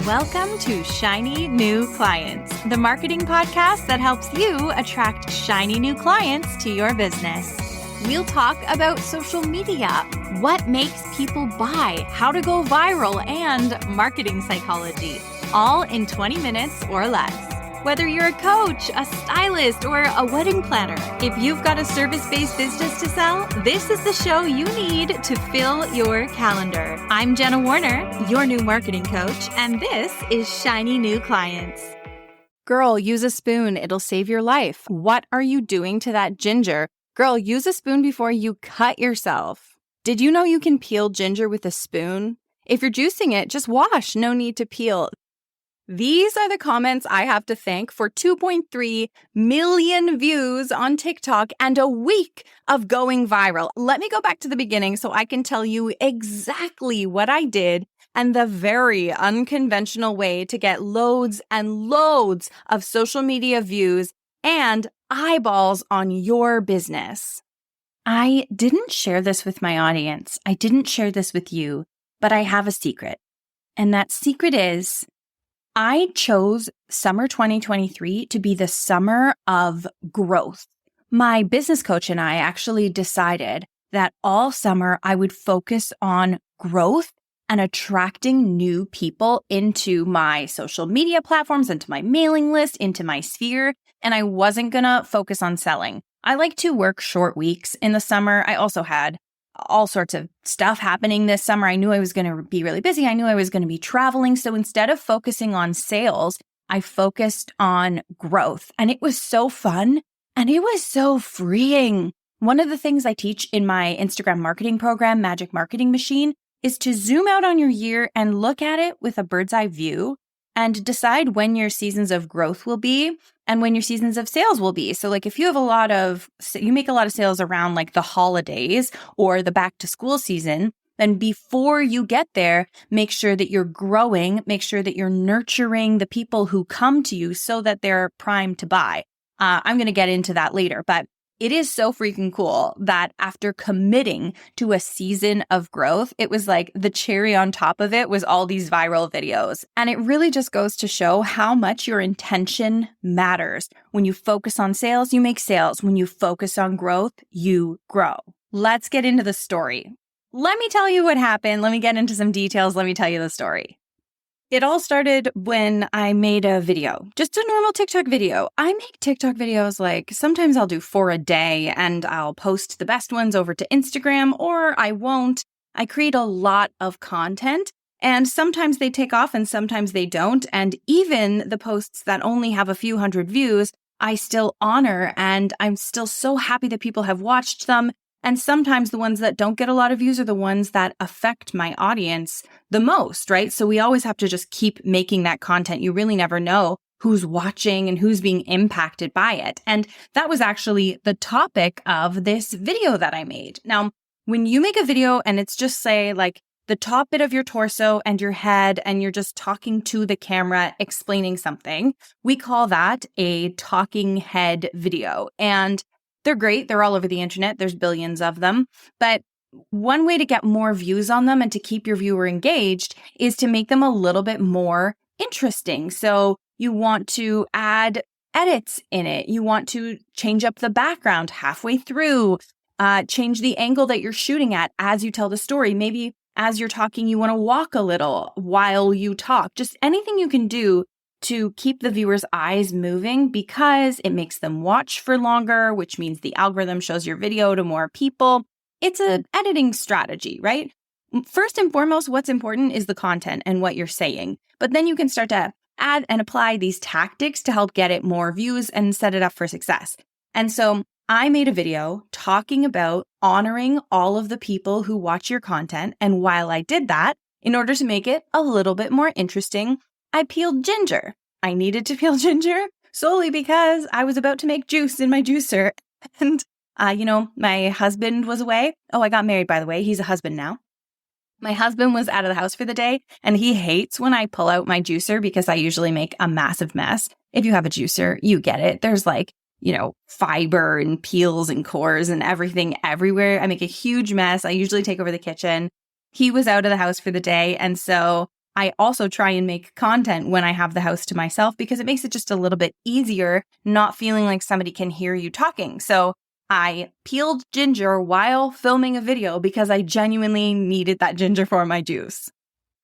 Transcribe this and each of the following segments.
Welcome to Shiny New Clients, the marketing podcast that helps you attract shiny new clients to your business. We'll talk about social media, what makes people buy, how to go viral, and marketing psychology, all in 20 minutes or less. Whether you're a coach, a stylist, or a wedding planner, if you've got a service-based business to sell, this is the show you need to fill your calendar. I'm Jenna Warriner, your new marketing coach, and this is Shiny New Clients. Girl, use a spoon. It'll save your life. What are you doing to that ginger? Girl, use a spoon before you cut yourself. Did you know you can peel ginger with a spoon? If you're juicing it, just wash. No need to peel. These are the comments I have to thank for 2.3 million views on TikTok and a week of going viral. Let me go back to the beginning so I can tell you exactly what I did and the very unconventional way to get loads and loads of social media views and eyeballs on your business. I didn't share this with my audience. I didn't share this with you, but I have a secret. And that secret is I chose summer 2023 to be the summer of growth. My business coach and I actually decided that all summer I would focus on growth and attracting new people into my social media platforms, into my mailing list, into my sphere, and I wasn't going to focus on selling. I like to work short weeks in the summer. I also had all sorts of stuff happening this summer. I knew I was going to be really busy. I knew I was going to be traveling. So instead of focusing on sales, I focused on growth. And it was so fun and it was so freeing. One of the things I teach in my Instagram marketing program, Magic Marketing Machine, is to zoom out on your year and look at it with a bird's eye view and decide when your seasons of growth will be and when your seasons of sales will be. So like if you have you make a lot of sales around like the holidays or the back to school season, then before you get there, make sure that you're growing, make sure that you're nurturing the people who come to you so that they're primed to buy. I'm going to get into that later, but it is so freaking cool that after committing to a season of growth, it was like the cherry on top of it was all these viral videos. And it really just goes to show how much your intention matters. When you focus on sales, you make sales. When you focus on growth, you grow. Let's get into the story. Let me tell you what happened. Let me get into some details. Let me tell you the story. It all started when I made a video, just a normal TikTok video. I make TikTok videos like sometimes I'll do 4 a day and I'll post the best ones over to Instagram or I won't. I create a lot of content and sometimes they take off and sometimes they don't. And even the posts that only have a few hundred views, I still honor and I'm still so happy that people have watched them. And sometimes the ones that don't get a lot of views are the ones that affect my audience the most, right? So we always have to just keep making that content. You really never know who's watching and who's being impacted by it. And that was actually the topic of this video that I made. Now, when you make a video and it's just say like the top bit of your torso and your head and you're just talking to the camera explaining something, we call that a talking head video. And they're great. They're all over the internet. There's billions of them. But one way to get more views on them and to keep your viewer engaged is to make them a little bit more interesting. So you want to add edits in it. You want to change up the background halfway through, change the angle that you're shooting at as you tell the story. Maybe as you're talking, you want to walk a little while you talk. Just anything you can do to keep the viewer's eyes moving because it makes them watch for longer, which means the algorithm shows your video to more people. It's an editing strategy, right? First and foremost, what's important is the content and what you're saying. But then you can start to add and apply these tactics to help get it more views and set it up for success. And so I made a video talking about honoring all of the people who watch your content. And while I did that, in order to make it a little bit more interesting, I peeled ginger. I needed to peel ginger solely because I was about to make juice in my juicer. And, my husband was away. Oh, I got married, by the way. He's a husband now. My husband was out of the house for the day, and he hates when I pull out my juicer because I usually make a massive mess. If you have a juicer, you get it. There's fiber and peels and cores and everything everywhere. I make a huge mess. I usually take over the kitchen. He was out of the house for the day, and so I also try and make content when I have the house to myself because it makes it just a little bit easier, not feeling like somebody can hear you talking. So I peeled ginger while filming a video because I genuinely needed that ginger for my juice.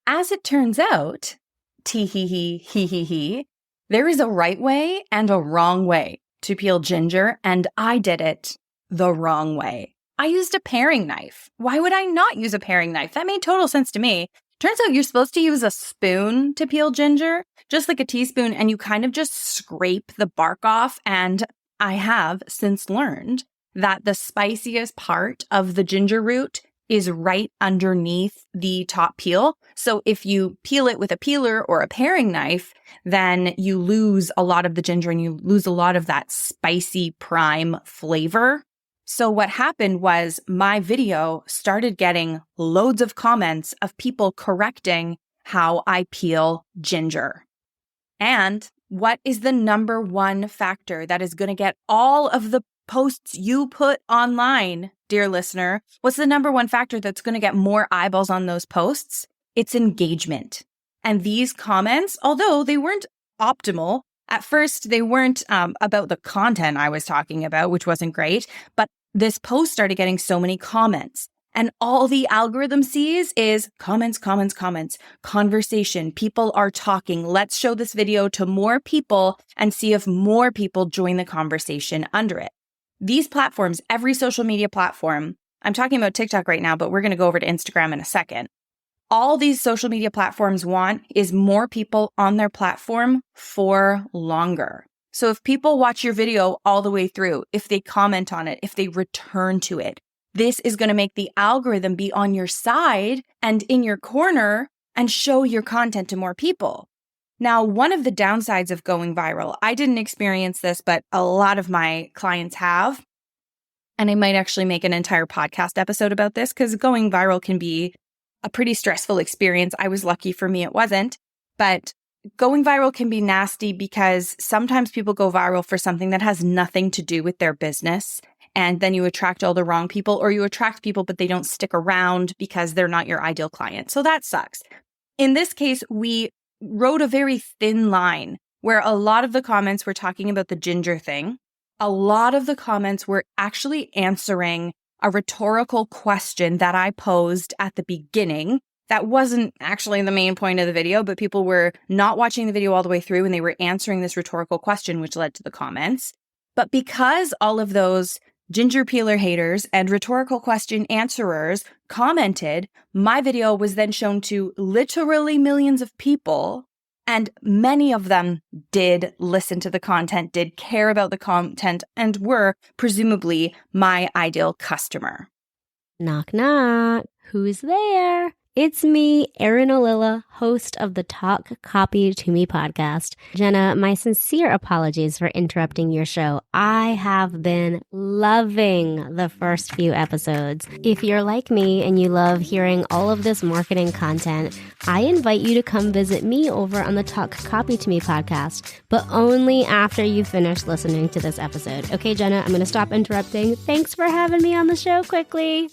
As it turns out, tee-hee-hee, there is a right way and a wrong way to peel ginger, and I did it the wrong way. I used a paring knife. Why would I not use a paring knife? That made total sense to me. Turns out you're supposed to use a spoon to peel ginger, just like a teaspoon, and you kind of just scrape the bark off. And I have since learned that the spiciest part of the ginger root is right underneath the top peel. So if you peel it with a peeler or a paring knife, then you lose a lot of the ginger and you lose a lot of that spicy prime flavor. So what happened was my video started getting loads of comments of people correcting how I peel ginger. And what is the number one factor that is going to get all of the posts you put online, dear listener? What's the number one factor that's going to get more eyeballs on those posts? It's engagement. And these comments, although they weren't optimal, at first they weren't about the content I was talking about, which wasn't great, but this post started getting so many comments. And all the algorithm sees is comments, conversation. People are talking. Let's show this video to more people and see if more people join the conversation under it. These platforms, every social media platform, I'm talking about TikTok right now, but we're going to go over to Instagram in a second. All these social media platforms want is more people on their platform for longer. So if people watch your video all the way through, if they comment on it, if they return to it, this is going to make the algorithm be on your side and in your corner and show your content to more people. Now, one of the downsides of going viral, I didn't experience this, but a lot of my clients have, and I might actually make an entire podcast episode about this because going viral can be a pretty stressful experience. I was lucky, for me it wasn't, but going viral can be nasty because sometimes people go viral for something that has nothing to do with their business. And then you attract all the wrong people, or you attract people, but they don't stick around because they're not your ideal client. So that sucks. In this case, we wrote a very thin line where a lot of the comments were talking about the ginger thing. A lot of the comments were actually answering a rhetorical question that I posed at the beginning. That wasn't actually the main point of the video, but people were not watching the video all the way through and they were answering this rhetorical question, which led to the comments. But because all of those ginger peeler haters and rhetorical question answerers commented, my video was then shown to literally millions of people, and many of them did listen to the content, did care about the content, and were presumably my ideal customer. Knock, knock. Who's there? It's me, Erin Ollila, host of the Talk Copy to Me podcast. Jenna, my sincere apologies for interrupting your show. I have been loving the first few episodes. If you're like me and you love hearing all of this marketing content, I invite you to come visit me over on the Talk Copy to Me podcast, but only after you finish listening to this episode. Okay, Jenna, I'm going to stop interrupting. Thanks for having me on the show quickly.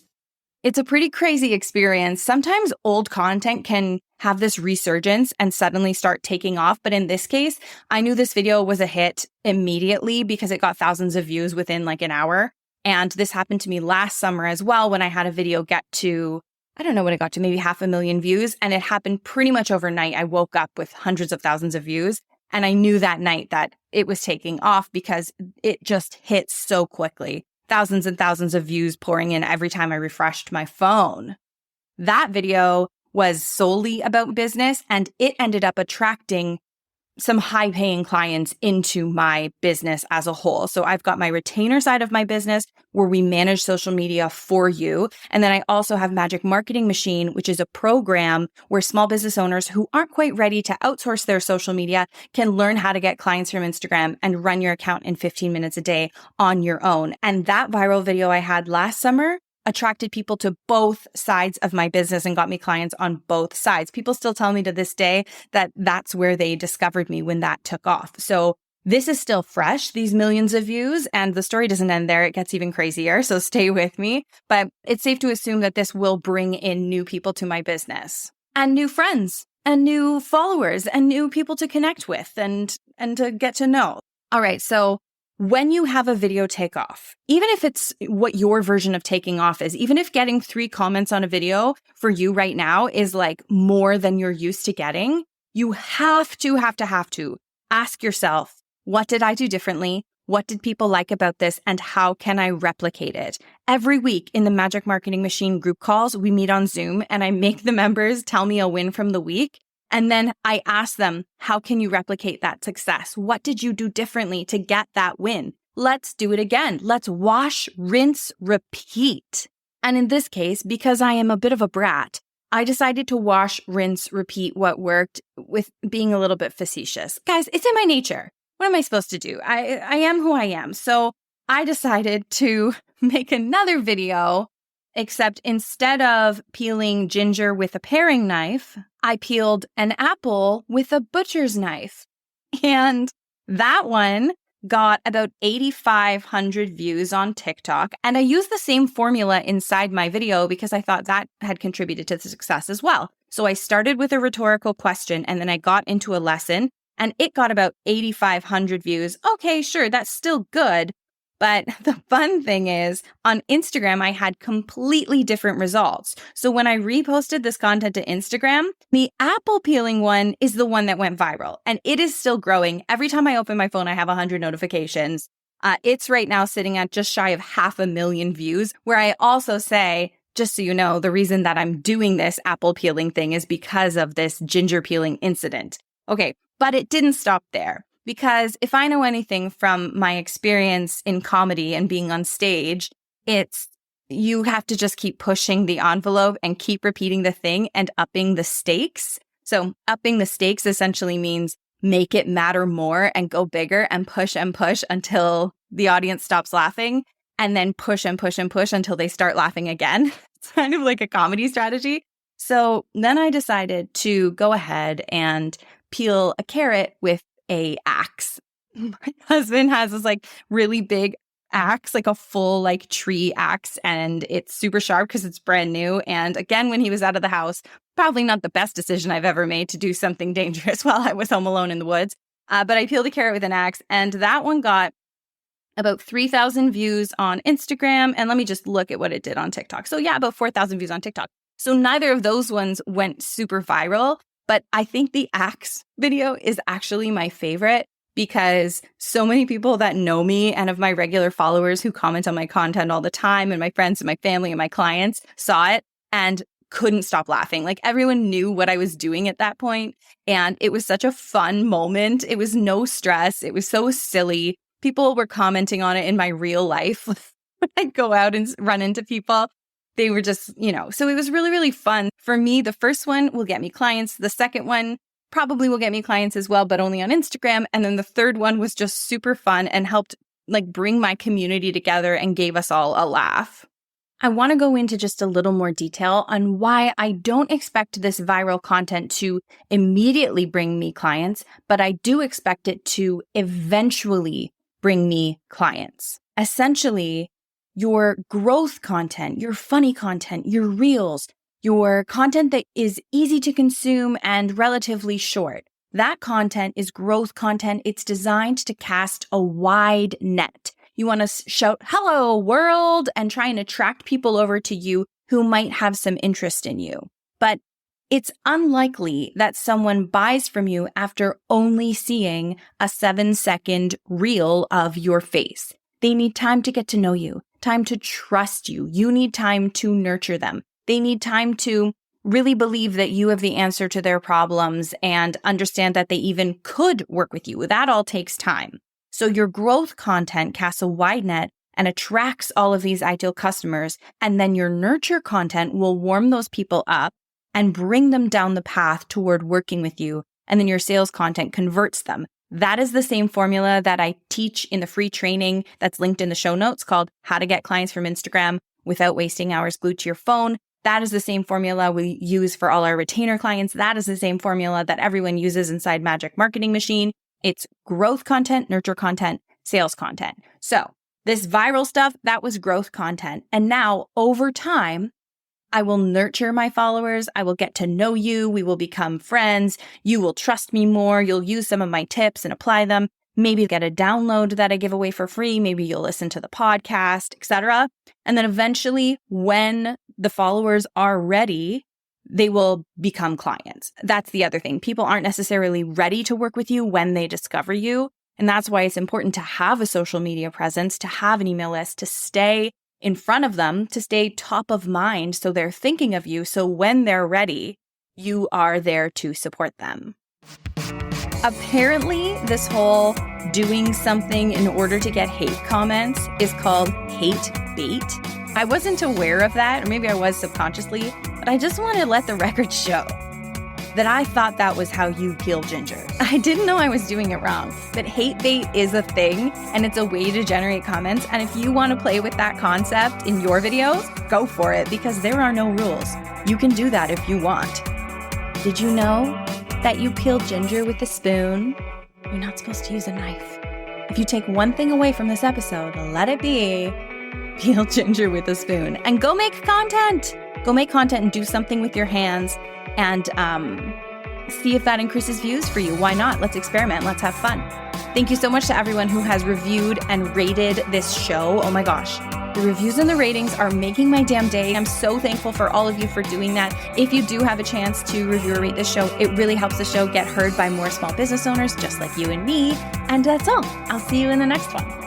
It's a pretty crazy experience. Sometimes old content can have this resurgence and suddenly start taking off. But in this case, I knew this video was a hit immediately because it got thousands of views within like an hour. And this happened to me last summer as well when I had a video get to, I don't know what it got to, maybe 500,000 views. And it happened pretty much overnight. I woke up with hundreds of thousands of views. And I knew that night that it was taking off because it just hit so quickly. Thousands and thousands of views pouring in every time I refreshed my phone. That video was solely about business, and it ended up attracting some high-paying clients into my business as a whole. So I've got my retainer side of my business where we manage social media for you. And then I also have Magic Marketing Machine, which is a program where small business owners who aren't quite ready to outsource their social media can learn how to get clients from Instagram and run your account in 15 minutes a day on your own. And that viral video I had last summer attracted people to both sides of my business and got me clients on both sides. People still tell me to this day that that's where they discovered me when that took off. So this is still fresh, these millions of views, and the story doesn't end there. It gets even crazier. So stay with me. But it's safe to assume that this will bring in new people to my business and new friends. and new followers and new people to connect with and to get to know. All right, so when you have a video take off, even if it's what your version of taking off is, even if getting 3 comments on a video for you right now is like more than you're used to getting, you have to ask yourself, what did I do differently? What did people like about this? And how can I replicate it? Every week in the Magic Marketing Machine group calls, we meet on Zoom and I make the members tell me a win from the week. And then I ask them, how can you replicate that success? What did you do differently to get that win? Let's do it again. Let's wash, rinse, repeat. And in this case, because I am a bit of a brat, I decided to wash, rinse, repeat what worked with being a little bit facetious. Guys, it's in my nature. What am I supposed to do? I am who I am. So I decided to make another video, except instead of peeling ginger with a paring knife, I peeled an apple with a butcher's knife. And that one got about 8,500 views on TikTok. And I used the same formula inside my video because I thought that had contributed to the success as well. So I started with a rhetorical question and then I got into a lesson and it got about 8,500 views. Okay, sure, that's still good. But the fun thing is, on Instagram, I had completely different results. So when I reposted this content to Instagram, the apple peeling one is the one that went viral. And it is still growing. Every time I open my phone, I have 100 notifications. It's right now sitting at just shy of 500,000 views, where I also say, just so you know, the reason that I'm doing this apple peeling thing is because of this ginger peeling incident. Okay, but it didn't stop there. Because if I know anything from my experience in comedy and being on stage, it's you have to just keep pushing the envelope and keep repeating the thing and upping the stakes. So upping the stakes essentially means make it matter more and go bigger and push until the audience stops laughing, and then push and push and push until they start laughing again. It's kind of like a comedy strategy. So then I decided to go ahead and peel a carrot with a axe. My husband has this like really big axe, like a full like tree axe, and it's super sharp because it's brand new. And again, when he was out of the house, probably not the best decision I've ever made to do something dangerous while I was home alone in the woods. But I peeled a carrot with an axe, and that one got about 3,000 views on Instagram. And let me just look at what it did on TikTok. So yeah, about 4,000 views on TikTok. So neither of those ones went super viral. But I think the axe video is actually my favorite because so many people that know me and of my regular followers who comment on my content all the time and my friends and my family and my clients saw it and couldn't stop laughing. Like everyone knew what I was doing at that point. And it was such a fun moment. It was no stress. It was so silly. People were commenting on it in my real life. When I go out and run into people, they were just, so it was really, really fun. For me, the first one will get me clients. The second one probably will get me clients as well, but only on Instagram. And then the third one was just super fun and helped like bring my community together and gave us all a laugh. I want to go into just a little more detail on why I don't expect this viral content to immediately bring me clients, but I do expect it to eventually bring me clients. Essentially, your growth content, your funny content, your reels, your content that is easy to consume and relatively short. That content is growth content. It's designed to cast a wide net. You want to shout, "Hello, world," and try and attract people over to you who might have some interest in you. But it's unlikely that someone buys from you after only seeing a 7-second reel of your face. They need time to get to know you, time to trust you. You need time to nurture them. They need time to really believe that you have the answer to their problems and understand that they even could work with you. That all takes time. So your growth content casts a wide net and attracts all of these ideal customers. And then your nurture content will warm those people up and bring them down the path toward working with you. And then your sales content converts them. That is the same formula that I teach in the free training that's linked in the show notes called How to Get Clients from Instagram Without Wasting Hours Glued to Your Phone. That is the same formula we use for all our retainer clients. That is the same formula that everyone uses inside Magic Marketing Machine. It's growth content, nurture content, sales content. So this viral stuff, that was growth content. And now over time, I will nurture my followers. I will get to know you. We will become friends. You will trust me more. You'll use some of my tips and apply them. Maybe get a download that I give away for free. Maybe you'll listen to the podcast, etc. And then eventually, when the followers are ready, they will become clients. That's the other thing. People aren't necessarily ready to work with you when they discover you. And that's why it's important to have a social media presence, to have an email list, to stay in front of them, to stay top of mind so they're thinking of you. So when they're ready, you are there to support them. Apparently, this whole doing something in order to get hate comments is called hate bait. I wasn't aware of that, or maybe I was subconsciously, but I just want to let the record show that I thought that was how you peel ginger. I didn't know I was doing it wrong, but hate bait is a thing, and it's a way to generate comments. And if you want to play with that concept in your videos, go for it, because there are no rules. You can do that if you want. Did you know that you peel ginger with a spoon? You're not supposed to use a knife. If you take one thing away from this episode, let it be peel ginger with a spoon. And go make content. Go make content and do something with your hands and see if that increases views for you. Why not? Let's experiment. Let's have fun. Thank you so much to everyone who has reviewed and rated this show. Oh my gosh. The reviews and the ratings are making my damn day. I'm so thankful for all of you for doing that. If you do have a chance to review or rate this show, it really helps the show get heard by more small business owners just like you and me. And that's all. I'll see you in the next one.